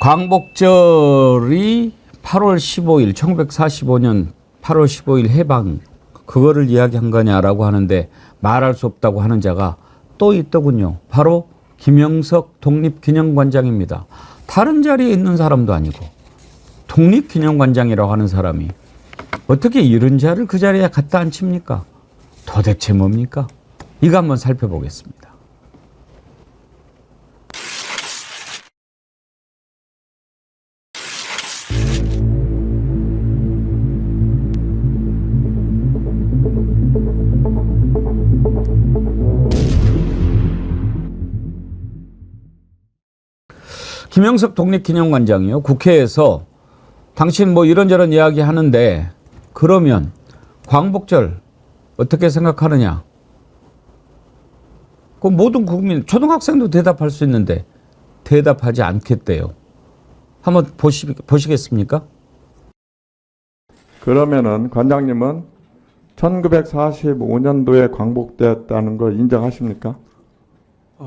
광복절이 8월 15일 1945년 8월 15일 해방 그거를 이야기한 거냐라고 하는데 말할 수 없다고 하는 자가 또 있더군요. 바로 김영석 독립기념관장입니다. 다른 자리에 있는 사람도 아니고 독립기념관장이라고 하는 사람이 어떻게 이런 자를 그 자리에 갖다 앉힙니까? 도대체 뭡니까? 이거 한번 살펴보겠습니다. 김영석 독립기념관장이요. 국회에서 당신 뭐 이런저런 이야기 하는데 그러면 광복절 어떻게 생각하느냐? 그 모든 국민, 초등학생도 대답할 수 있는데 대답하지 않겠대요. 한번 보시겠습니까? 그러면은 관장님은 1945년도에 광복되었다는 걸 인정하십니까?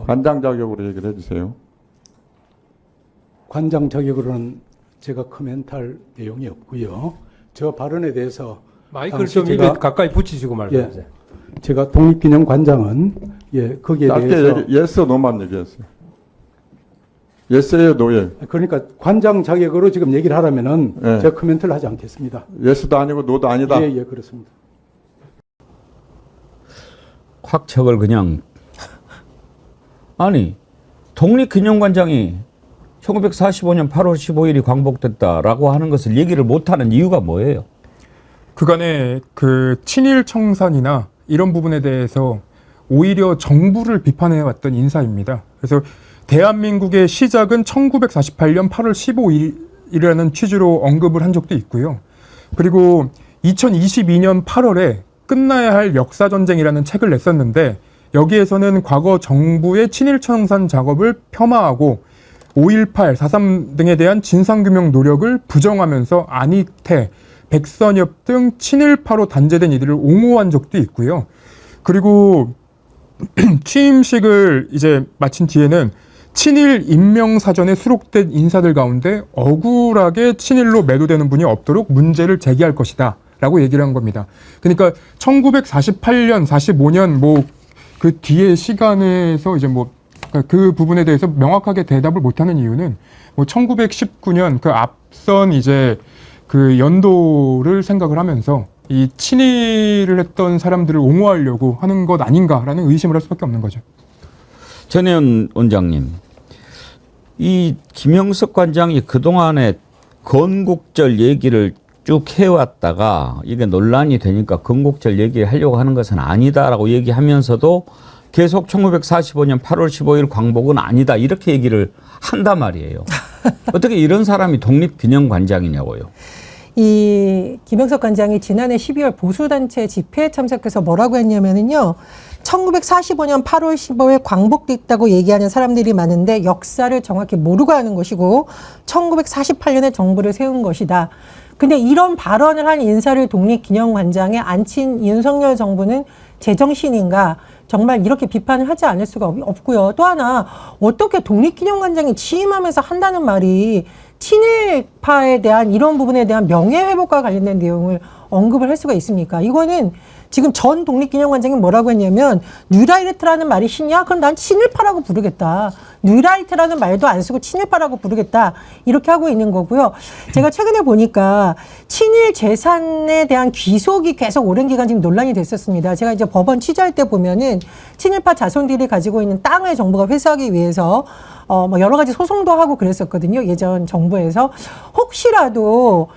관장 자격으로 얘기를 해주세요. 관장 자격으로는 제가 코멘트할 내용이 없고요. 저 발언에 대해서 마이크를 좀 입에 가까이 붙이시고 말씀하세요. 예, 제가 독립기념관장은 거기에 대해서 예스 노만 얘기했어요. 예스예요, 노예. 그러니까 관장 자격으로 지금 얘기를 하라면은 예. 제가 코멘트를 하지 않겠습니다. 예스도 아니고 노도 아니다. 예, 그렇습니다. 확 저걸 그냥 아니 독립기념관장이 1945년 8월 15일이 광복됐다라고 하는 것을 얘기를 못하는 이유가 뭐예요? 그간의 그 친일 청산이나 이런 부분에 대해서 오히려 정부를 비판해왔던 인사입니다. 그래서 대한민국의 시작은 1948년 8월 15일이라는 취지로 언급을 한 적도 있고요. 그리고 2022년 8월에 끝나야 할 역사전쟁이라는 책을 냈었는데 여기에서는 과거 정부의 친일 청산 작업을 폄하하고 5.18, 4.3 등에 대한 진상규명 노력을 부정하면서 안희태, 백선엽 등 친일파로 단죄된 이들을 옹호한 적도 있고요. 그리고 취임식을 이제 마친 뒤에는 친일 임명사전에 수록된 인사들 가운데 억울하게 친일로 매도되는 분이 없도록 문제를 제기할 것이다 라고 얘기를 한 겁니다. 그러니까 1948년, 45년 뭐 그 뒤에 시간에서 이제 뭐 그 부분에 대해서 명확하게 대답을 못하는 이유는 뭐 1919년 그 앞선 이제 그 연도를 생각을 하면서 이 친일을 했던 사람들을 옹호하려고 하는 것 아닌가라는 의심을 할 수밖에 없는 거죠. 전혜연 원장님, 이 김영석 관장이 그동안에 건국절 얘기를 쭉 해왔다가 이게 논란이 되니까 건국절 얘기하려고 하는 것은 아니다라고 얘기하면서도 계속 1945년 8월 15일 광복은 아니다 이렇게 얘기를 한단 말이에요. 어떻게 이런 사람이 독립기념관장이냐고요. 이 김영석 관장이 지난해 12월 보수단체 집회에 참석해서 뭐라고 했냐면요. 1945년 8월 15일 광복됐다고 얘기하는 사람들이 많은데 역사를 정확히 모르고 하는 것이고 1948년에 정부를 세운 것이다. 근데 이런 발언을 한 인사를 독립기념관장에 앉힌 윤석열 정부는 제정신인가? 정말 이렇게 비판을 하지 않을 수가 없고요. 또 하나 어떻게 독립기념관장이 취임하면서 한다는 말이 친일파에 대한 이런 부분에 대한 명예회복과 관련된 내용을 언급을 할 수가 있습니까? 이거는 지금 전 독립기념관장이 뭐라고 했냐면 뉴라이트라는 말이 싫냐? 그럼 난 친일파라고 부르겠다. 뉴라이트라는 말도 안 쓰고 친일파라고 부르겠다. 이렇게 하고 있는 거고요. 제가 최근에 보니까 친일 재산에 대한 귀속이 계속 오랜 기간 지금 논란이 됐었습니다. 제가 이제 법원 취재할 때 보면은 친일파 자손들이 가지고 있는 땅을 정부가 회수하기 위해서 뭐 여러 가지 소송도 하고 그랬었거든요. 예전 정부에서 혹시라도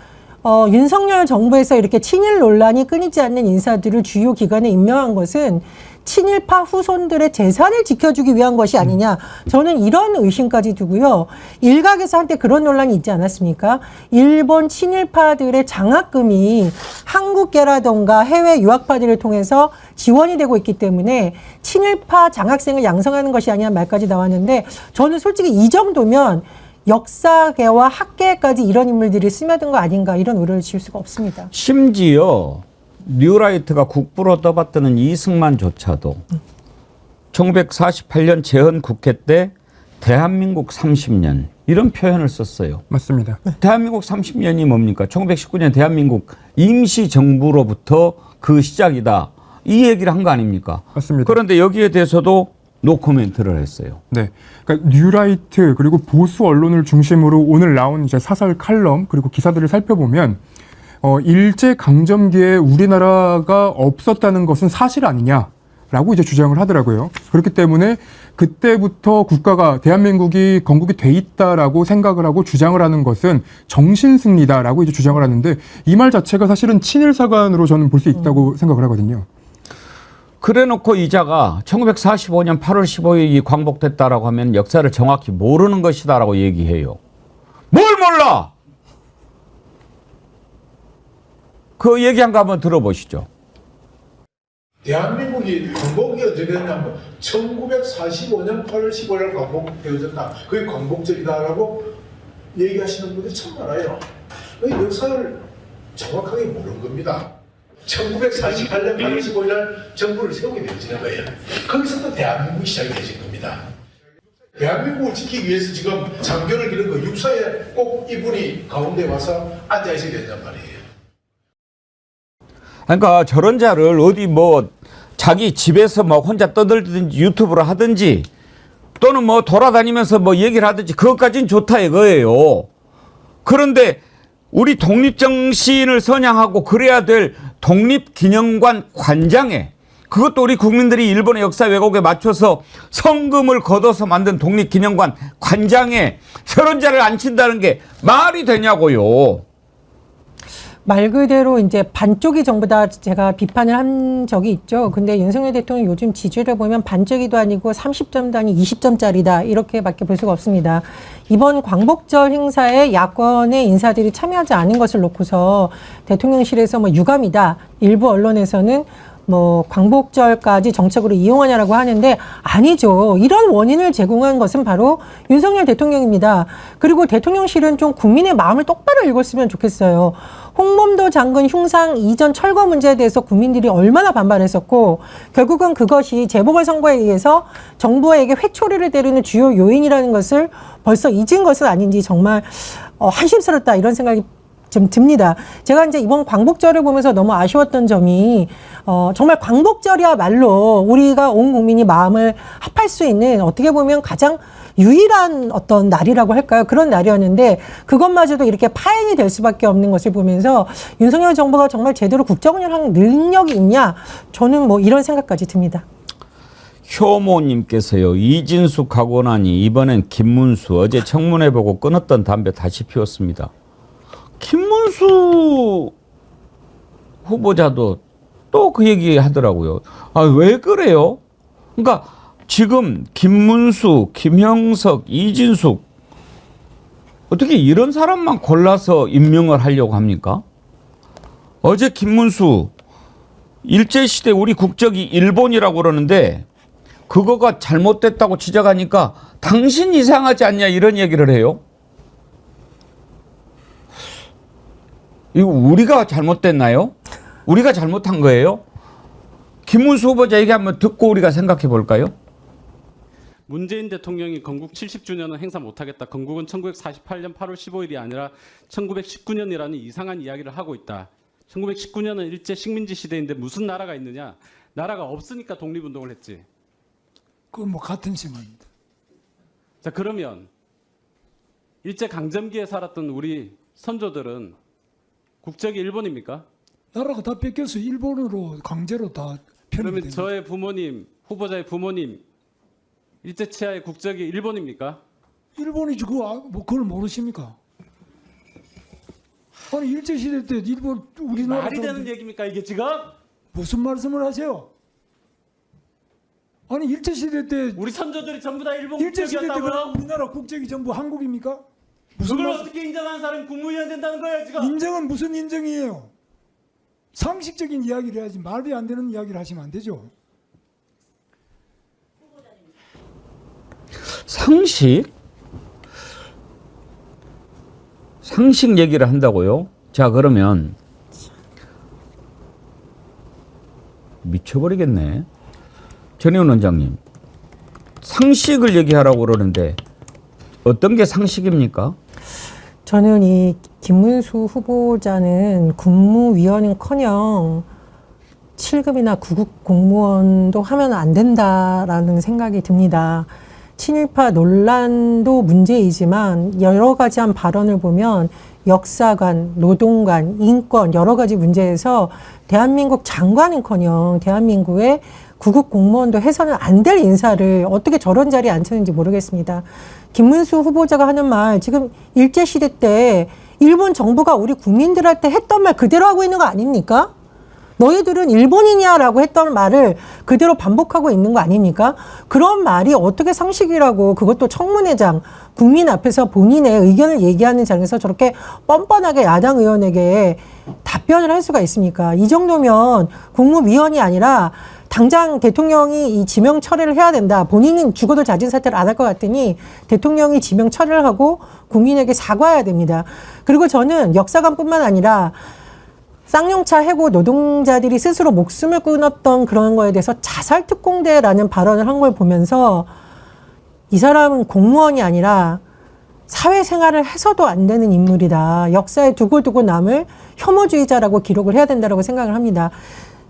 윤석열 정부에서 이렇게 친일 논란이 끊이지 않는 인사들을 주요 기관에 임명한 것은 친일파 후손들의 재산을 지켜주기 위한 것이 아니냐. 저는 이런 의심까지 두고요. 일각에서 한때 그런 논란이 있지 않았습니까? 일본 친일파들의 장학금이 한국계라던가 해외 유학파들을 통해서 지원이 되고 있기 때문에 친일파 장학생을 양성하는 것이 아니냐 말까지 나왔는데 저는 솔직히 이 정도면 역사계와 학계까지 이런 인물들이 스며든 거 아닌가 이런 우려를 지을 수가 없습니다. 심지어 뉴라이트가 국부로 떠받드는 이승만조차도 1948년 재헌 국회 때 대한민국 30년 이런 표현을 썼어요. 맞습니다. 대한민국 30년이 뭡니까? 1919년 대한민국 임시정부로부터 그 시작이다. 이 얘기를 한 거 아닙니까? 맞습니다. 그런데 여기에 대해서도 노코멘트를 했어요. 네. 그러니까 뉴라이트 그리고 보수 언론을 중심으로 오늘 나온 이제 사설 칼럼 그리고 기사들을 살펴보면 일제 강점기에 우리나라가 없었다는 것은 사실 아니냐라고 이제 주장을 하더라고요. 그렇기 때문에 그때부터 국가가 대한민국이 건국이 돼 있다라고 생각을 하고 주장을 하는 것은 정신승리다라고 이제 주장을 하는데 이 말 자체가 사실은 친일사관으로 저는 볼 수 있다고 생각을 하거든요. 그래놓고 이자가 1945년 8월 15일이 광복됐다라고 하면 역사를 정확히 모르는 것이다라고 얘기해요. 뭘 몰라? 그 얘기한 거 한번 들어보시죠. 대한민국이 광복이 언제 되었냐면 1945년 8월 15일 광복되어졌다. 그게 광복절이다라고 얘기하시는 분들이 참 많아요. 이 역사를 정확하게 모르는 겁니다. 1948년 8월 15일 날 정부를 세우게 되어지는 거예요. 거기서부터 대한민국이 시작이 되신 겁니다. 대한민국을 지키기 위해서 지금 장교를 기른 거 육사에 꼭 이분이 가운데 와서 앉아 있어야 된단 말이에요. 그러니까 저런 자를 어디 뭐 자기 집에서 뭐 혼자 떠들든지 유튜브로 하든지 또는 뭐 돌아다니면서 뭐 얘기를 하든지 그것까지는 좋다 이거예요. 그런데 우리 독립정신을 선양하고 그래야 될 독립기념관 관장에 그것도 우리 국민들이 일본의 역사 왜곡에 맞춰서 성금을 걷어서 만든 독립기념관 관장에 저런 자를 앉힌다는 게 말이 되냐고요. 말 그대로 이제 반쪽이 전부 다 제가 비판을 한 적이 있죠. 근데 윤석열 대통령 요즘 지지를 보면 반쪽이도 아니고 30점도 아니고 20점짜리다. 이렇게밖에 볼 수가 없습니다. 이번 광복절 행사에 야권의 인사들이 참여하지 않은 것을 놓고서 대통령실에서 뭐 유감이다. 일부 언론에서는 뭐 광복절까지 정책으로 이용하냐라고 하는데 아니죠. 이런 원인을 제공한 것은 바로 윤석열 대통령입니다. 그리고 대통령실은 좀 국민의 마음을 똑바로 읽었으면 좋겠어요. 홍범도 장군 흉상 이전 철거 문제에 대해서 국민들이 얼마나 반발했었고 결국은 그것이 재보궐선거에 의해서 정부에게 회초리를 때리는 주요 요인이라는 것을 벌써 잊은 것은 아닌지 정말 한심스럽다 이런 생각이 좀 듭니다. 제가 이제 이번 광복절을 보면서 너무 아쉬웠던 점이 정말 광복절이야말로 우리가 온 국민이 마음을 합할 수 있는 어떻게 보면 가장 유일한 어떤 날이라고 할까요? 그런 날이었는데 그것마저도 이렇게 파행이 될 수밖에 없는 것을 보면서 윤석열 정부가 정말 제대로 국정을 하는 능력이 있냐? 저는 뭐 이런 생각까지 듭니다. 효모님께서요. 이진숙 하고 나니 이번엔 김문수 어제 청문회 보고 끊었던 담배 다시 피웠습니다. 김문수 후보자도 또 그 얘기 하더라고요. 아, 왜 그래요? 그러니까 지금 김문수, 김형석, 이진숙 어떻게 이런 사람만 골라서 임명을 하려고 합니까? 어제 김문수 일제시대 우리 국적이 일본이라고 그러는데 그거가 잘못됐다고 지적하니까 당신 이상하지 않냐 이런 얘기를 해요. 이거 우리가 잘못됐나요? 우리가 잘못한 거예요? 김문수 후보자 얘기 한번 듣고 우리가 생각해 볼까요? 문재인 대통령이 건국 70주년은 행사 못하겠다. 건국은 1948년 8월 15일이 아니라 1919년이라는 이상한 이야기를 하고 있다. 1919년은 일제 식민지 시대인데 무슨 나라가 있느냐. 나라가 없으니까 독립운동을 했지. 그건 뭐 같은 생각입니다. 자, 그러면 일제 강점기에 살았던 우리 선조들은 국적이 일본입니까? 나라가 다 뺏겨서 일본으로 강제로 다 편입이 그러면 된 저의 부모님, 후보자의 부모님 일제 치하의 국적이 일본입니까? 일본이지 뭐 그걸 모르십니까? 아니 일제 시대 때 일본 우리나라 말이 되는 얘기입니까 이게 지금? 무슨 말씀을 하세요? 아니 일제 시대 때 우리 선조들이 전부 다 일본 일제 시대 때 국적이었다고요? 우리나라 국적이 전부 한국입니까? 무슨 그걸 말, 어떻게 인정하는 사람이 국무위원 된다는 거예요 지금? 인정은 무슨 인정이에요? 상식적인 이야기를 해야지 말이 안 되는 이야기를 하시면 안 되죠. 상식 얘기를 한다고요? 자, 그러면 미쳐버리겠네. 전혜원 원장님, 상식을 얘기하라고 그러는데 어떤 게 상식입니까? 저는 이 김문수 후보자는 국무위원은커녕 7급이나 9급 공무원도 하면 안 된다라는 생각이 듭니다. 친일파 논란도 문제이지만 여러 가지 한 발언을 보면 역사관, 노동관, 인권 여러 가지 문제에서 대한민국 장관은커녕 대한민국의 9급 공무원도 해서는 안 될 인사를 어떻게 저런 자리에 앉혔는지 모르겠습니다. 김문수 후보자가 하는 말, 지금 일제시대 때 일본 정부가 우리 국민들한테 했던 말 그대로 하고 있는 거 아닙니까? 너희들은 일본인이야라고 했던 말을 그대로 반복하고 있는 거 아닙니까? 그런 말이 어떻게 상식이라고, 그것도 청문회장, 국민 앞에서 본인의 의견을 얘기하는 장에서 저렇게 뻔뻔하게 야당 의원에게 답변을 할 수가 있습니까? 이 정도면 국무위원이 아니라 당장 대통령이 이 지명 철회를 해야 된다. 본인은 죽어도 자진 사퇴를 안 할 것 같으니 대통령이 지명 철회를 하고 국민에게 사과해야 됩니다. 그리고 저는 역사관뿐만 아니라 쌍용차 해고 노동자들이 스스로 목숨을 끊었던 그런 거에 대해서 자살특공대라는 발언을 한 걸 보면서 이 사람은 공무원이 아니라 사회생활을 해서도 안 되는 인물이다. 역사에 두고두고 남을 혐오주의자라고 기록을 해야 된다고 생각을 합니다.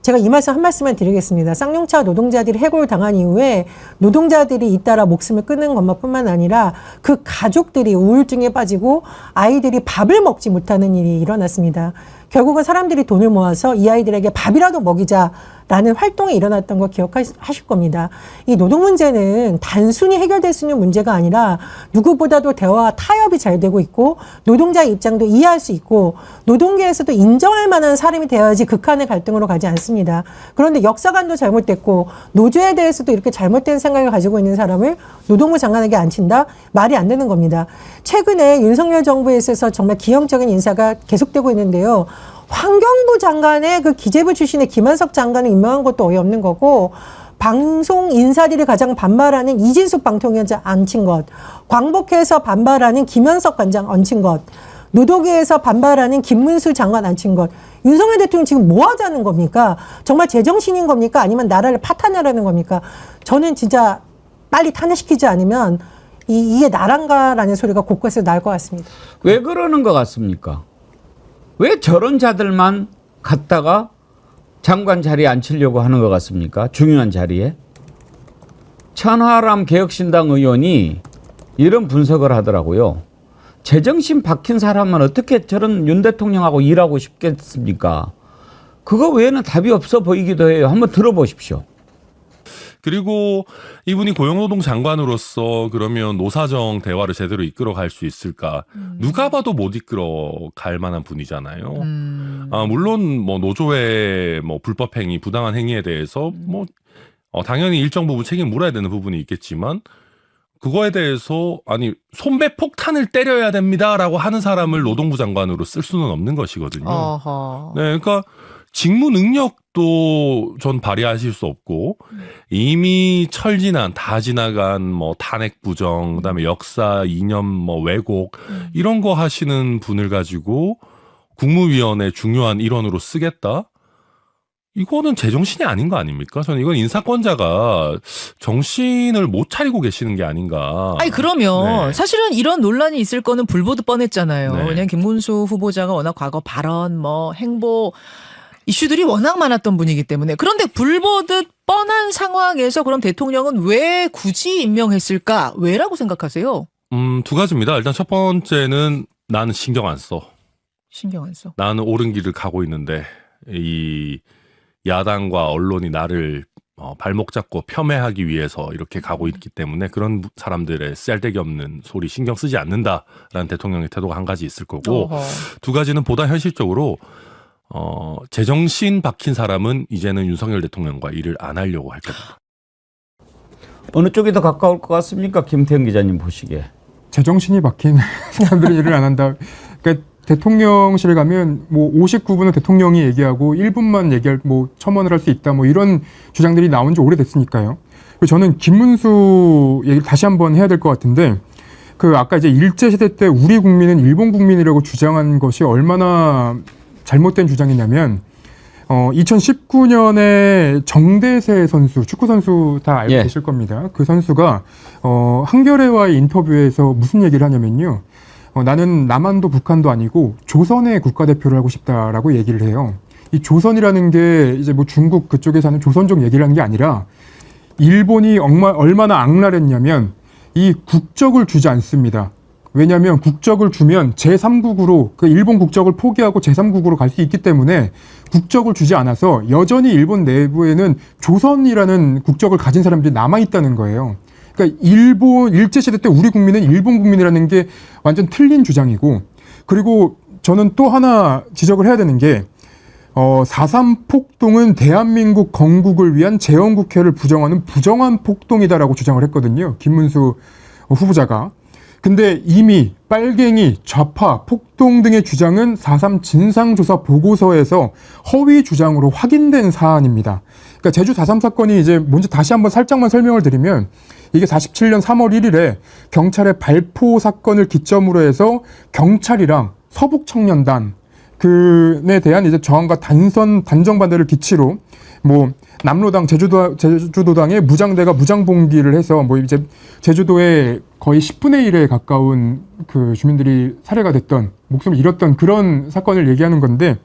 제가 이 말씀 한 말씀만 드리겠습니다. 쌍용차 노동자들이 해고를 당한 이후에 노동자들이 잇따라 목숨을 끊는 것뿐만 아니라 그 가족들이 우울증에 빠지고 아이들이 밥을 먹지 못하는 일이 일어났습니다. 결국은 사람들이 돈을 모아서 이 아이들에게 밥이라도 먹이자라는 활동이 일어났던 거 기억하실 겁니다. 이 노동 문제는 단순히 해결될 수 있는 문제가 아니라 누구보다도 대화와 타협이 잘 되고 있고 노동자의 입장도 이해할 수 있고 노동계에서도 인정할 만한 사람이 되어야지 극한의 갈등으로 가지 않습니다. 그런데 역사관도 잘못됐고 노조에 대해서도 이렇게 잘못된 생각을 가지고 있는 사람을 노동부 장관에게 앉힌다? 말이 안 되는 겁니다. 최근에 윤석열 정부에 있어서 정말 기형적인 인사가 계속되고 있는데요. 환경부 장관의 그 기재부 출신의 김한석 장관을 임명한 것도 어이없는 거고, 방송 인사들이 가장 반발하는 이진숙 방통위원장 앉힌 것, 광복회에서 반발하는 김현석 관장 앉힌 것, 노동계에서 반발하는 김문수 장관 앉힌 것. 윤석열 대통령 지금 뭐 하자는 겁니까? 정말 제정신인 겁니까? 아니면 나라를 파탄하라는 겁니까? 저는 진짜 빨리 탄핵시키지 않으면 이게 나란가라는 소리가 곳곳에서 나올 것 같습니다. 왜 그러는 것 같습니까? 왜 저런 자들만 갖다가 장관 자리에 앉히려고 하는 것 같습니까? 중요한 자리에. 천하람 개혁신당 의원이 이런 분석을 하더라고요. 제정신 박힌 사람은 어떻게 저런 윤 대통령하고 일하고 싶겠습니까? 그거 외에는 답이 없어 보이기도 해요. 한번 들어보십시오. 그리고 이분이 고용노동 장관으로서 그러면 노사정 대화를 제대로 이끌어갈 수 있을까? 누가 봐도 못 이끌어갈 만한 분이잖아요. 물론 뭐 노조의 뭐 불법행위, 부당한 행위에 대해서 뭐 당연히 일정 부분 책임 물어야 되는 부분이 있겠지만 그거에 대해서 아니 손배 폭탄을 때려야 됩니다라고 하는 사람을 노동부 장관으로 쓸 수는 없는 것이거든요. 어허. 네, 그러니까 직무 능력도 전 발휘하실 수 없고 이미 철지난 다 지나간 뭐 탄핵 부정 그다음에 역사 이념 뭐 왜곡 이런 거 하시는 분을 가지고 국무위원회 중요한 일원으로 쓰겠다? 이거는 제정신이 아닌 거 아닙니까? 저는 이건 인사권자가 정신을 못 차리고 계시는 게 아닌가. 아니 그러면 네. 사실은 이런 논란이 있을 거는 불보듯 뻔했잖아요. 네. 왜냐하면 김문수 후보자가 워낙 과거 발언, 뭐 행보 이슈들이 워낙 많았던 분이기 때문에. 그런데 불보듯 뻔한 상황에서 그럼 대통령은 왜 굳이 임명했을까? 왜라고 생각하세요? 두 가지입니다. 일단 첫 번째는 나는 신경 안 써. 신경 안 써. 나는 옳은 길을 가고 있는데 이 야당과 언론이 나를 발목 잡고 폄훼하기 위해서 이렇게 가고 있기 때문에 그런 사람들의 쌀데기 없는 소리 신경 쓰지 않는다라는 대통령의 태도가 한 가지 있을 거고 어허. 두 가지는 보다 현실적으로 제정신 박힌 사람은 이제는 윤석열 대통령과 일을 안 하려고 할 겁니다. 어느 쪽이 더 가까울 것 같습니까? 김태형 기자님 보시기에. 제정신이 박힌 사람들이 일을 안 한다. 그러니까 대통령실에 가면 뭐 59분은 대통령이 얘기하고 1분만 얘기할 뭐 첨언을 할 수 있다 뭐 이런 주장들이 나온 지 오래됐으니까요. 그리고 저는 김문수 얘기를 다시 한번 해야 될 것 같은데 그 아까 이제 일제 시대 때 우리 국민은 일본 국민이라고 주장한 것이 얼마나 잘못된 주장이냐면 2019년에 정대세 선수, 축구 선수 다 알고 예. 계실 겁니다. 그 선수가 한겨레와의 인터뷰에서 무슨 얘기를 하냐면요. 나는 남한도 북한도 아니고 조선의 국가대표를 하고 싶다라고 얘기를 해요. 이 조선이라는 게 이제 뭐 중국 그쪽에서 하는 조선족 얘기를 하는 게 아니라 일본이 얼마나 악랄했냐면 이 국적을 주지 않습니다. 왜냐하면 국적을 주면 제3국으로 그 일본 국적을 포기하고 제3국으로 갈 수 있기 때문에 국적을 주지 않아서 여전히 일본 내부에는 조선이라는 국적을 가진 사람들이 남아있다는 거예요. 그러니까 일본 일제시대 때 우리 국민은 일본 국민이라는 게 완전 틀린 주장이고, 그리고 저는 또 하나 지적을 해야 되는 게 4.3 폭동은 대한민국 건국을 위한 재헌국회를 부정하는 부정한 폭동이다라고 주장을 했거든요. 김문수 후보자가. 근데 이미 빨갱이, 좌파, 폭동 등의 주장은 4.3 진상조사 보고서에서 허위 주장으로 확인된 사안입니다. 그러니까 제주 4.3 사건이 이제 먼저 다시 한번 살짝만 설명을 드리면, 이게 47년 3월 1일에 경찰의 발포 사건을 기점으로 해서 경찰이랑 서북청년단 그에 대한 이제 저항과 단정 반대를 기치로 뭐 남로당 제주도당의 무장대가 무장봉기를 해서 뭐 이제 제주도의 거의 10분의 1에 가까운 그 주민들이 살해가 됐던, 목숨을 잃었던 그런 사건을 얘기하는 건데,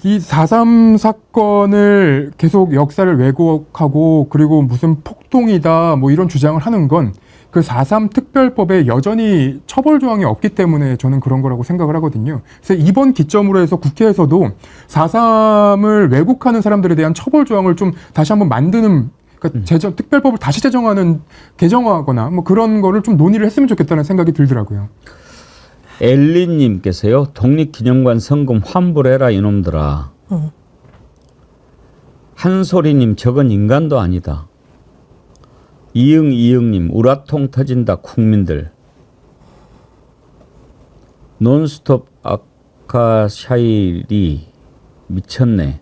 이 4.3 사건을 계속 역사를 왜곡하고 그리고 무슨 폭동이다 뭐 이런 주장을 하는 건 그 4.3 특별법에 여전히 처벌 조항이 없기 때문에 저는 그런 거라고 생각을 하거든요. 그래서 이번 기점으로 해서 국회에서도 4.3을 왜곡하는 사람들에 대한 처벌 조항을 좀 다시 한번 만드는, 그러니까 특별법을 다시 개정하거나 뭐 그런 거를 좀 논의를 했으면 좋겠다는 생각이 들더라고요. 엘리님께서요, 독립기념관 성금 환불해라 이놈들아. 한소리님, 저건 인간도 아니다. 이응님, 우라통 터진다 국민들. 논스톱 아카샤일이 미쳤네.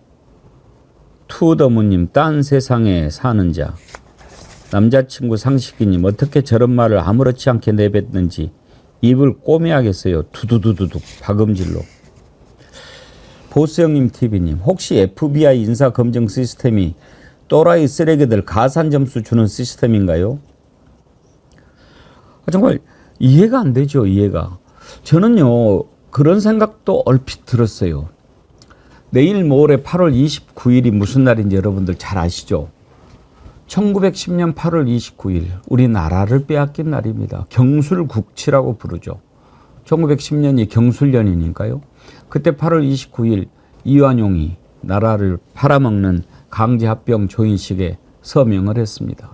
투더무님, 딴 세상에 사는 자. 남자친구 상식이님, 어떻게 저런 말을 아무렇지 않게 내뱉는지 입을 꼬매야겠어요. 두두두두둑 박음질로. 보스형님 TV님, 혹시 FBI 인사검증 시스템이 또라이 쓰레기들 가산 점수 주는 시스템인가요? 정말 이해가 안 되죠. 이해가. 저는요, 그런 생각도 얼핏 들었어요. 내일 모레 8월 29일이 무슨 날인지 여러분들 잘 아시죠? 1910년 8월 29일 우리나라를 빼앗긴 날입니다. 경술국치라고 부르죠. 1910년이 경술년이니까요. 그때 8월 29일 이완용이 나라를 팔아먹는 강제합병 조인식에 서명을 했습니다.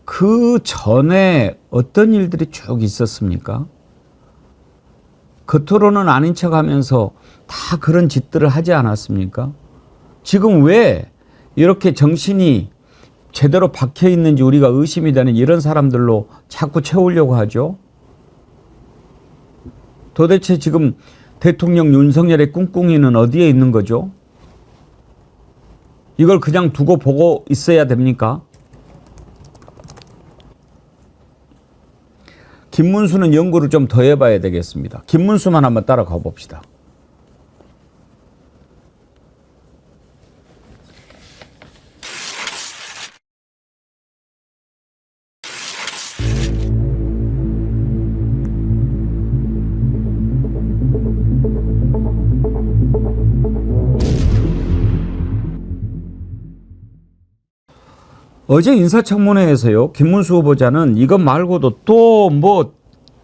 그 전에 어떤 일들이 쭉 있었습니까? 겉으로는 아닌 척하면서 다 그런 짓들을 하지 않았습니까? 지금 왜 이렇게 정신이 제대로 박혀 있는지 우리가 의심이 되는 이런 사람들로 자꾸 채우려고 하죠? 도대체 지금 대통령 윤석열의 꿍꿍이는 어디에 있는 거죠? 이걸 그냥 두고 보고 있어야 됩니까? 김문수는 연구를 좀 더 해봐야 되겠습니다. 김문수만 한번 따라가 봅시다. 어제 인사청문회에서요, 김문수 후보자는 이것 말고도 또 뭐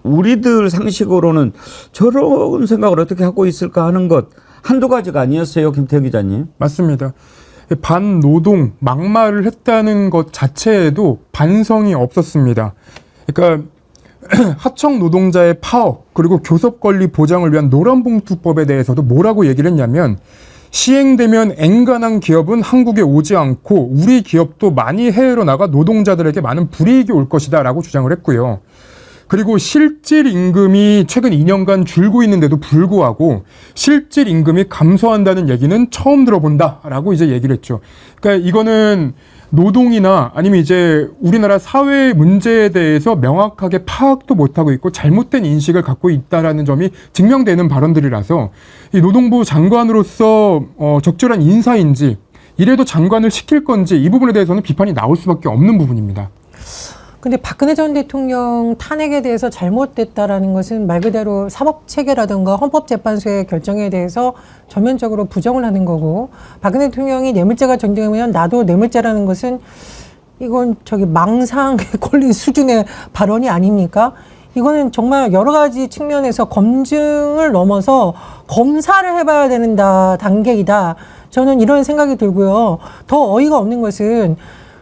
우리들 상식으로는 저런 생각을 어떻게 하고 있을까 하는 것 한두 가지가 아니었어요, 김태형 기자님? 맞습니다. 반노동, 막말을 했다는 것 자체에도 반성이 없었습니다. 그러니까 하청 노동자의 파업 그리고 교섭 권리 보장을 위한 노란봉투법에 대해서도 뭐라고 얘기를 했냐면, 시행되면 엔간한 기업은 한국에 오지 않고 우리 기업도 많이 해외로 나가 노동자들에게 많은 불이익이 올 것이다 라고 주장을 했고요. 그리고 실질 임금이 최근 2년간 줄고 있는데도 불구하고 실질 임금이 감소한다는 얘기는 처음 들어본다라고 이제 얘기를 했죠. 그러니까 이거는 노동이나 아니면 이제 우리나라 사회 문제에 대해서 명확하게 파악도 못하고 있고 잘못된 인식을 갖고 있다라는 점이 증명되는 발언들이라서 이 노동부 장관으로서 적절한 인사인지 이래도 장관을 시킬 건지 이 부분에 대해서는 비판이 나올 수밖에 없는 부분입니다. 근데 박근혜 전 대통령 탄핵에 대해서 잘못됐다라는 것은 말 그대로 사법체계라든가 헌법재판소의 결정에 대해서 전면적으로 부정을 하는 거고, 박근혜 대통령이 뇌물죄가 정되면 나도 뇌물죄라는 것은 이건 망상에 걸린 수준의 발언이 아닙니까? 이거는 정말 여러 가지 측면에서 검증을 넘어서 검사를 해봐야 되는 단계이다. 저는 이런 생각이 들고요. 더 어이가 없는 것은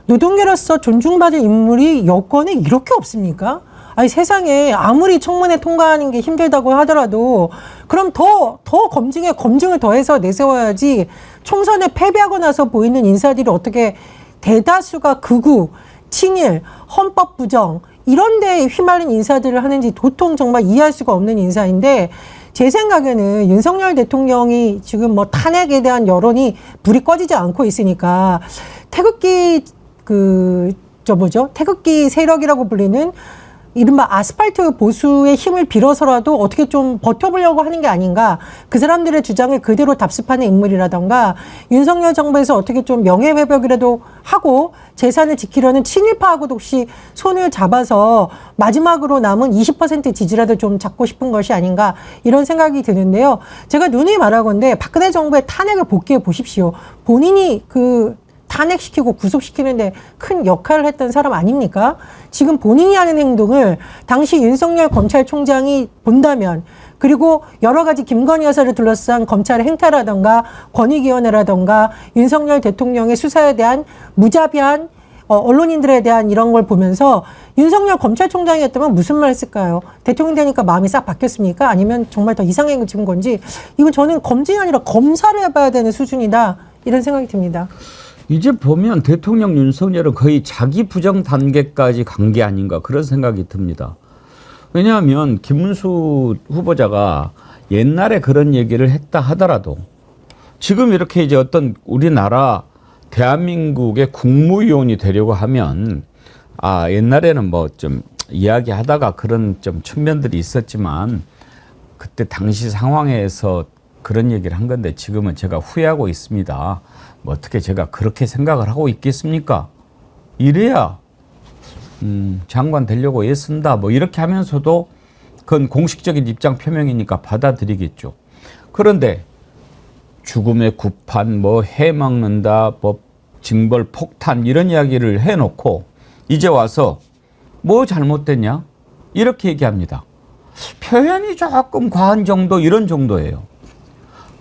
노동계로서 존중받을 인물이 여권에 이렇게 없습니까? 아니, 세상에 아무리 청문회 통과하는 게 힘들다고 하더라도 그럼 더 검증을 더해서 내세워야지. 총선에 패배하고 나서 보이는 인사들이 어떻게 대다수가 극우, 친일, 헌법 부정 이런 데에 휘말린 인사들을 하는지 도통 정말 이해할 수가 없는 인사인데, 제 생각에는 윤석열 대통령이 지금 탄핵에 대한 여론이 불이 꺼지지 않고 있으니까 태극기 태극기 세력이라고 불리는 이른바 아스팔트 보수의 힘을 빌어서라도 어떻게 좀 버텨보려고 하는 게 아닌가. 그 사람들의 주장을 그대로 답습하는 인물이라던가, 윤석열 정부에서 어떻게 좀 명예회복이라도 하고 재산을 지키려는 친일파하고도 혹시 손을 잡아서 마지막으로 남은 20% 지지라도 좀 잡고 싶은 것이 아닌가, 이런 생각이 드는데요. 제가 누누이 말하건대 박근혜 정부의 탄핵을 복귀해 보십시오. 본인이 탄핵시키고 구속시키는데 큰 역할을 했던 사람 아닙니까? 지금 본인이 하는 행동을 당시 윤석열 검찰총장이 본다면, 그리고 여러 가지 김건희 여사를 둘러싼 검찰의 행태라던가 권익위원회라던가 윤석열 대통령의 수사에 대한 무자비한 언론인들에 대한 이런 걸 보면서 윤석열 검찰총장이었다면 무슨 말 했을까요? 대통령 되니까 마음이 싹 바뀌었습니까? 아니면 정말 더 이상한 행동 찍은 건지, 이건 저는 검증이 아니라 검사를 해봐야 되는 수준이다, 이런 생각이 듭니다. 이제 보면 대통령 윤석열은 거의 자기 부정 단계까지 간 게 아닌가, 그런 생각이 듭니다. 왜냐하면 김문수 후보자가 옛날에 그런 얘기를 했다 하더라도 지금 이렇게 이제 어떤 우리나라 대한민국의 국무위원이 되려고 하면, 옛날에는 좀 이야기하다가 그런 좀 측면들이 있었지만 그때 당시 상황에서 그런 얘기를 한 건데, 지금은 제가 후회하고 있습니다. 어떻게 제가 그렇게 생각을 하고 있겠습니까? 이래야 장관 되려고 애쓴다 이렇게 하면서도 그건 공식적인 입장 표명이니까 받아들이겠죠. 그런데 죽음의 구판, 해 막는다, 징벌 폭탄 이런 이야기를 해놓고 이제 와서 잘못됐냐? 이렇게 얘기합니다. 표현이 조금 과한 정도, 이런 정도예요.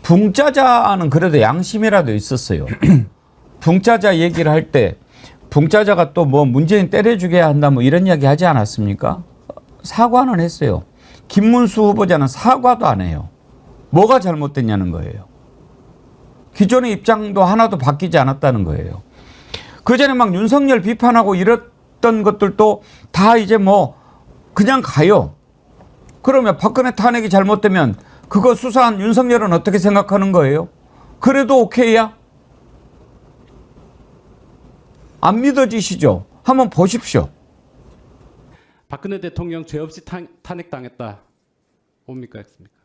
붕짜자는 그래도 양심이라도 있었어요. 붕짜자 얘기를 할 때 붕짜자가 또 문재인 때려주게 한다 이런 이야기 하지 않았습니까? 사과는 했어요. 김문수 후보자는 사과도 안 해요. 뭐가 잘못됐냐는 거예요. 기존의 입장도 하나도 바뀌지 않았다는 거예요. 그전에 윤석열 비판하고 이랬던 것들도 다 이제 그냥 가요. 그러면 박근혜 탄핵이 잘못되면 그거 수사한 윤석열은 어떻게 생각하는 거예요? 그래도 오케이야? 안 믿어지시죠? 한번 보십시오. 박근혜 대통령 죄 없이 탄핵당했다. 뭡니까? 했습니까?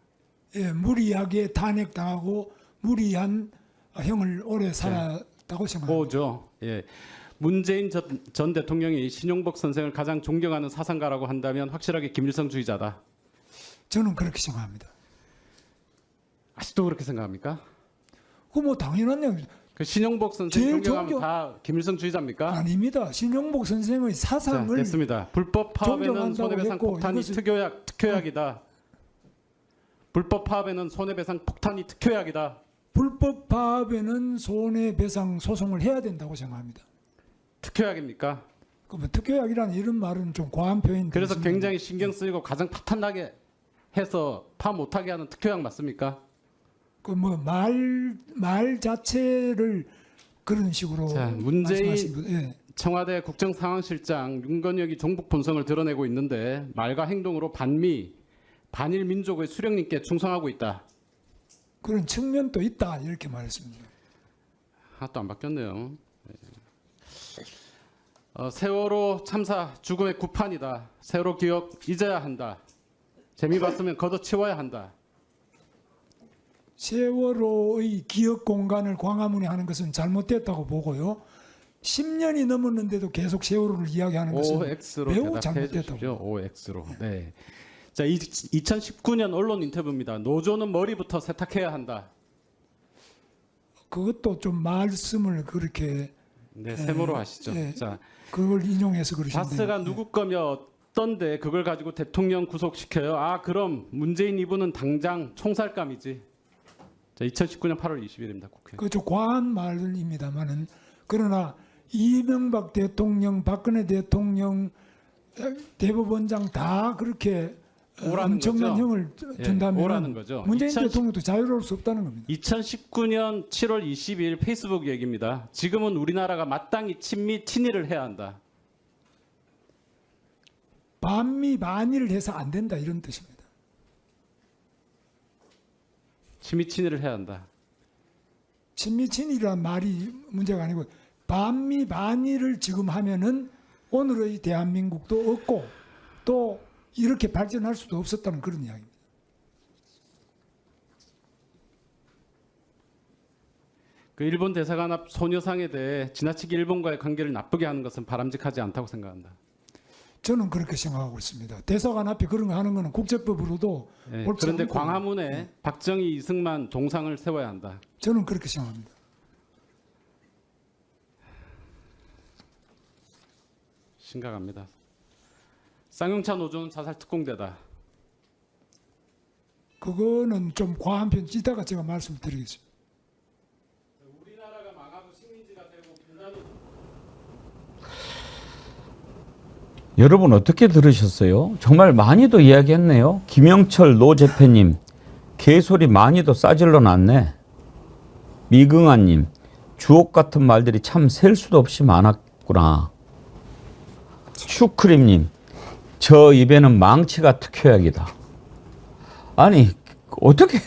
예, 무리하게 탄핵당하고 무리한 형을 오래 살았다고 생각합니다. 보죠. 예. 문재인 전 대통령이 신용복 선생을 가장 존경하는 사상가라고 한다면 확실하게 김일성주의자다. 저는 그렇게 생각합니다. 아직도 그렇게 생각합니까? 그거 당연한 얘기죠. 신용복 선생 존경하면 다 김일성주의자입니까? 아닙니다. 신용복 선생의 사상을 자, 됐습니다. 불법 파업에는 손해배상 폭탄이 특효약이다. 불법 파업에는 손해배상 폭탄이 특효약이다. 불법 파업에는 손해배상 소송을 해야 된다고 생각합니다. 특효약입니까? 그러면 특효약이라는 이런 말은 좀 과한 표현인데. 그래서 굉장히 신경 쓰이고 가장 파탄나게 해서 파 못하게 하는 특효약 맞습니까? 말 자체를 그런 식으로. 자, 문재인 예. 청와대 국정상황실장 윤건혁이 종북 본성을 드러내고 있는데 말과 행동으로 반일 민족의 수령님께 충성하고 있다. 그런 측면도 있다, 이렇게 말했습니다. 하나도 안 바뀌었네요. 세월호 참사 죽음의 구판이다. 세월호 기억 잊어야 한다. 재미 봤으면 걷어치워야 한다. 세월호의 기억 공간을 광화문에 하는 것은 잘못됐다고 보고요. 10년이 넘었는데도 계속 세월호를 이야기하는 것은 OX로 매우 대답해 잘못됐다고. 주십시오. OX로. 네. 자, 2019년 언론 인터뷰입니다. 노조는 머리부터 세탁해야 한다. 그것도 좀 말씀을 그렇게 네, 세모로 하시죠. 예. 자, 그걸 인용해서 그러시는데 바스가 누구 거며었던데 그걸 가지고 대통령 구속시켜요. 아, 그럼 문재인 이분은 당장 총살감이지. 자, 2019년 8월 20일입니다. 국회. 그좀 과한 말입니다만은 그러나 이명박 대통령, 박근혜 대통령, 대법원장 다 그렇게 오라는 엄청난 거죠? 형을 예, 준다면 오라는 거죠. 문재인 2010 대통령도 자유로울 수 없다는 겁니다. 2019년 7월 22일 페이스북 얘기입니다. 지금은 우리나라가 마땅히 친미 친일을 해야 한다. 반미 반일을 해서 안 된다 이런 뜻입니다. 친미 친일을 해야 한다. 친미 친일이란 말이 문제가 아니고 반미 반일을 지금 하면은 오늘의 대한민국도 없고 또 이렇게 발전할 수도 없었다는 그런 이야기입니다. 그 일본 대사관 앞 소녀상에 대해 지나치게 일본과의 관계를 나쁘게 하는 것은 바람직하지 않다고 생각한다. 저는 그렇게 생각하고 있습니다. 대사관 앞에 그런 거 하는 거는 국제법으로도 예, 옳지 그런데 않고, 광화문에 박정희, 이승만 동상을 세워야 한다. 저는 그렇게 생각합니다. 심각합니다. 쌍용차 노조는 자살 특공대다. 그거는 좀 과한 편 이따가 제가 말씀을 드리겠습니다. 우리나라가 망하고 식민지가 되고 분단이 여러분 어떻게 들으셨어요? 정말 많이도 이야기했네요. 김영철 노재패님 개소리 많이도 싸질러 놨네. 미긍아님 주옥 같은 말들이 참 셀 수도 없이 많았구나. 슈크림님 저 입에는 망치가 특효약이다. 아니 어떻게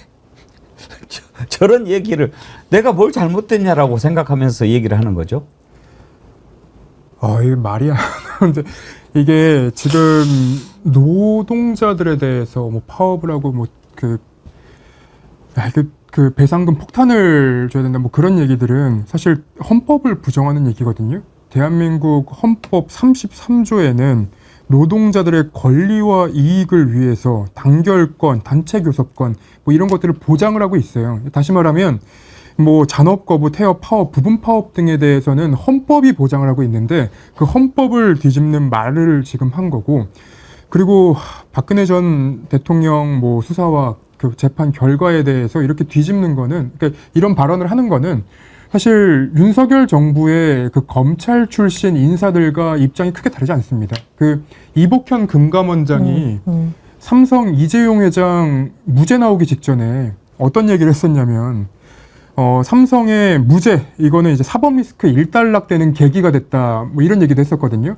저런 얘기를 내가 뭘 잘못됐냐라고 생각하면서 얘기를 하는 거죠? 이게 말이 안 나오는데 이게 지금 노동자들에 대해서 뭐 파업을 하고 뭐 그 배상금 폭탄을 줘야 된다 뭐 그런 얘기들은 사실 헌법을 부정하는 얘기거든요. 대한민국 헌법 33조에는 노동자들의 권리와 이익을 위해서 단결권, 단체교섭권 뭐 이런 것들을 보장을 하고 있어요. 다시 말하면 뭐 잔업거부, 태업, 파업, 부분 파업 등에 대해서는 헌법이 보장을 하고 있는데 그 헌법을 뒤집는 말을 지금 한 거고, 그리고 박근혜 전 대통령 뭐 수사와 그 재판 결과에 대해서 이렇게 뒤집는 거는, 그러니까 이런 발언을 하는 거는 사실 윤석열 정부의 그 검찰 출신 인사들과 입장이 크게 다르지 않습니다. 그 이복현 금감원장이 삼성 이재용 회장 무죄 나오기 직전에 어떤 얘기를 했었냐면, 삼성의 무죄, 이거는 이제 사법 리스크 일단락되는 계기가 됐다, 뭐 이런 얘기도 했었거든요.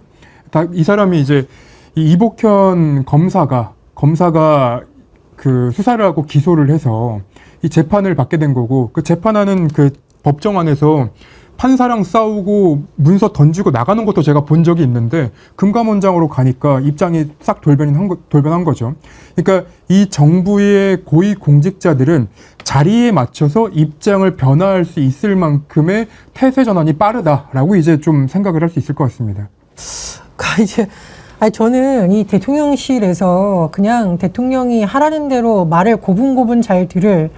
이 사람이 이제 이 이복현 검사가 그 수사를 하고 기소를 해서 이 재판을 받게 된 거고, 그 재판하는 그 법정 안에서 판사랑 싸우고 문서 던지고 나가는 것도 제가 본 적이 있는데 금감원장으로 가니까 입장이 싹 돌변한 거죠. 그러니까 이 정부의 고위 공직자들은 자리에 맞춰서 입장을 변화할 수 있을 만큼의 태세 전환이 빠르다라고 이제 좀 생각을 할 수 있을 것 같습니다. 저는 이 대통령실에서 그냥 대통령이 하라는 대로 말을 고분고분 잘 들을,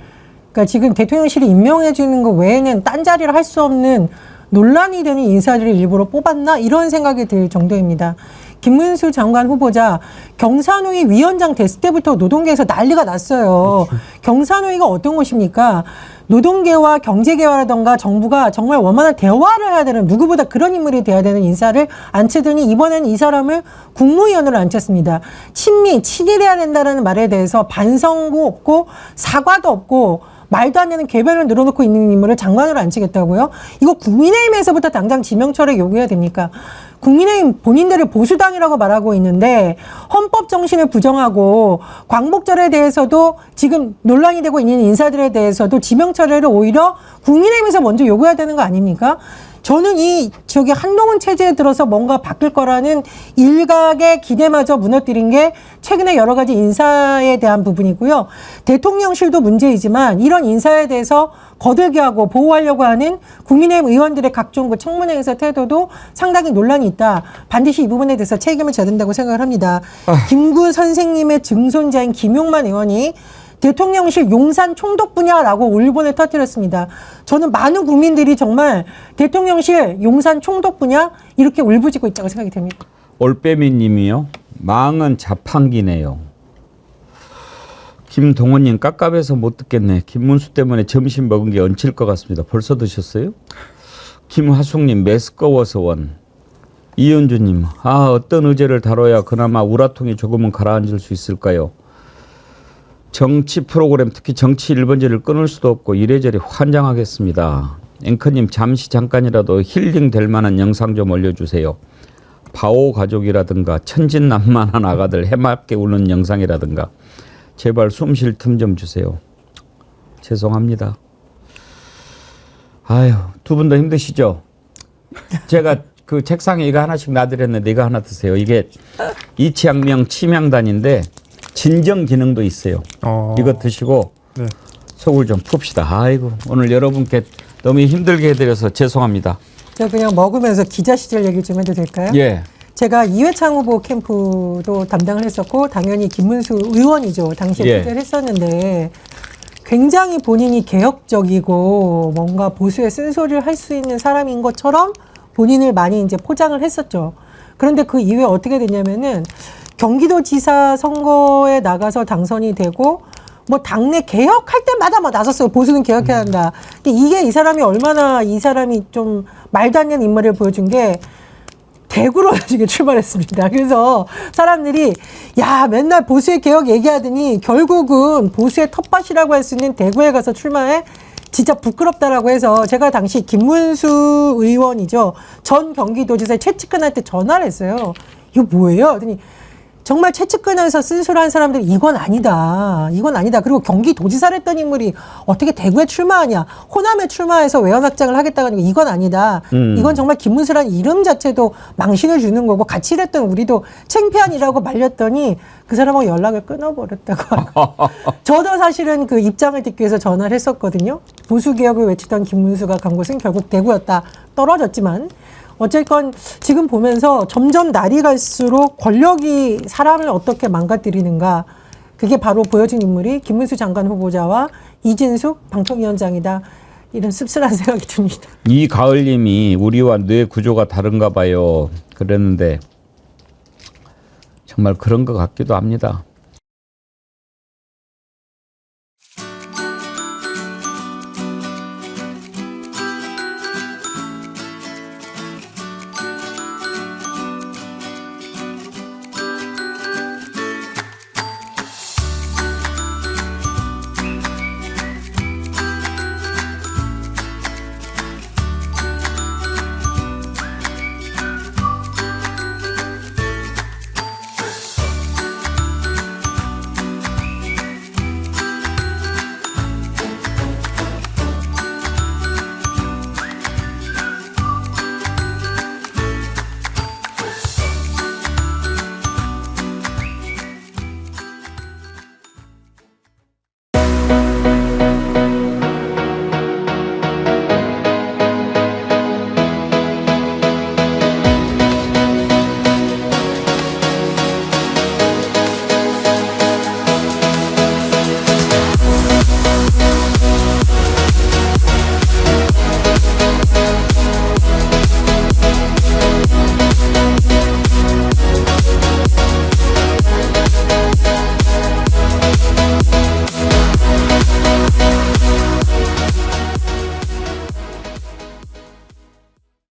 그러니까 지금 대통령실이 임명해 주는 거 외에는 딴 자리를 할 수 없는 논란이 되는 인사들을 일부러 뽑았나 이런 생각이 들 정도입니다. 김문수 장관 후보자 경산호위 위원장 됐을 때부터 노동계에서 난리가 났어요. 경산호위가 어떤 곳입니까? 노동계와 경제계와라던가 정부가 정말 원만한 대화를 해야 되는, 누구보다 그런 인물이 돼야 되는 인사를 앉히더니 이번에는 이 사람을 국무위원으로 앉혔습니다. 친일해야 된다는 말에 대해서 반성도 없고 사과도 없고 말도 안 되는 궤변을 늘어놓고 있는 인물을 장관으로 앉히겠다고요? 이거 국민의힘에서부터 당장 지명철에 요구해야 됩니까? 국민의힘 본인들을 보수당이라고 말하고 있는데 헌법 정신을 부정하고 광복절에 대해서도 지금 논란이 되고 있는 인사들에 대해서도 지명 처리를 오히려 국민의힘에서 먼저 요구해야 되는 거 아닙니까? 저는 저기 한동훈 체제에 들어서 뭔가 바뀔 거라는 일각의 기대마저 무너뜨린 게 최근에 여러 가지 인사에 대한 부분이고요. 대통령실도 문제이지만 이런 인사에 대해서 거들게 하고 보호하려고 하는 국민의힘 의원들의 각종 그 청문회에서 태도도 상당히 논란이 있다. 반드시 이 부분에 대해서 책임을 져야 된다고 생각을 합니다. 김구 선생님의 증손자인 김용만 의원이 대통령실 용산 총독 분야라고 울분을 터뜨렸습니다. 저는 많은 국민들이 정말 대통령실 용산 총독 분야 이렇게 울부짖고 있다고 생각이 됩니다. 올빼미 님이요. 망은 자판기네요. 김동원님 깝깝해서 못 듣겠네. 김문수 때문에 점심 먹은 게 얹힐 것 같습니다. 벌써 드셨어요? 김화숙님 매스꺼워서 원. 이현주님 어떤 의제를 다뤄야 그나마 우라통이 조금은 가라앉을 수 있을까요? 정치 프로그램 특히 정치 1번지를 끊을 수도 없고 이래저래 환장하겠습니다. 앵커님 잠깐이라도 힐링 될 만한 영상 좀 올려주세요. 바오 가족이라든가 천진난만한 아가들 해맑게 우는 영상이라든가 제발 숨 쉴 틈 좀 주세요. 죄송합니다. 아유, 두 분 다 힘드시죠? 제가 그 책상에 이거 하나씩 놔드렸는데 이거 하나 드세요. 이게 이치양명 치명단인데 진정 기능도 있어요. 이거 드시고 네. 속을 좀 풉시다. 아이고, 오늘 여러분께 너무 힘들게 해드려서 죄송합니다. 제가 그냥 먹으면서 기자 시절 얘기 좀 해도 될까요? 예. 제가 이회창 후보 캠프도 담당을 했었고 당연히 김문수 의원이죠. 당시에 투자를 했었는데 굉장히 본인이 개혁적이고 뭔가 보수의 쓴소리를 할 수 있는 사람인 것처럼 본인을 많이 이제 포장을 했었죠. 그런데 그 이후에 어떻게 됐냐면은 경기도지사 선거에 나가서 당선이 되고 뭐 당내 개혁할 때마다 뭐 나섰어요. 보수는 개혁해야 한다. 근데 이게 이 사람이 좀 말도 안 되는 인물을 보여준 게 대구로 나중에 출마했습니다. 그래서 사람들이 야 맨날 보수의 개혁 얘기하더니 결국은 보수의 텃밭이라고 할 수 있는 대구에 가서 출마해 진짜 부끄럽다라고 해서 제가 당시 김문수 의원이죠. 전 경기도지사에 최측근할 때 전화를 했어요. 이거 뭐예요? 그랬더니 정말 최측근에서 쓴소리한 사람들이 이건 아니다. 그리고 경기도지사를 했던 인물이 어떻게 대구에 출마하냐. 호남에 출마해서 외연 확장을 하겠다고 하니까 이건 아니다. 이건 정말 김문수라는 이름 자체도 망신을 주는 거고 같이 일했던 우리도 창피한이라고 말렸더니 그 사람하고 연락을 끊어버렸다고 하고. 저도 사실은 그 입장을 듣기 위해서 전화를 했었거든요. 보수개혁을 외치던 김문수가 간 곳은 결국 대구였다. 떨어졌지만 어쨌건 지금 보면서 점점 날이 갈수록 권력이 사람을 어떻게 망가뜨리는가 그게 바로 보여진 인물이 김문수 장관 후보자와 이진숙 방통위원장이다. 이런 씁쓸한 생각이 듭니다. 이가을님이 우리와 뇌 구조가 다른가 봐요. 그랬는데 정말 그런 것 같기도 합니다.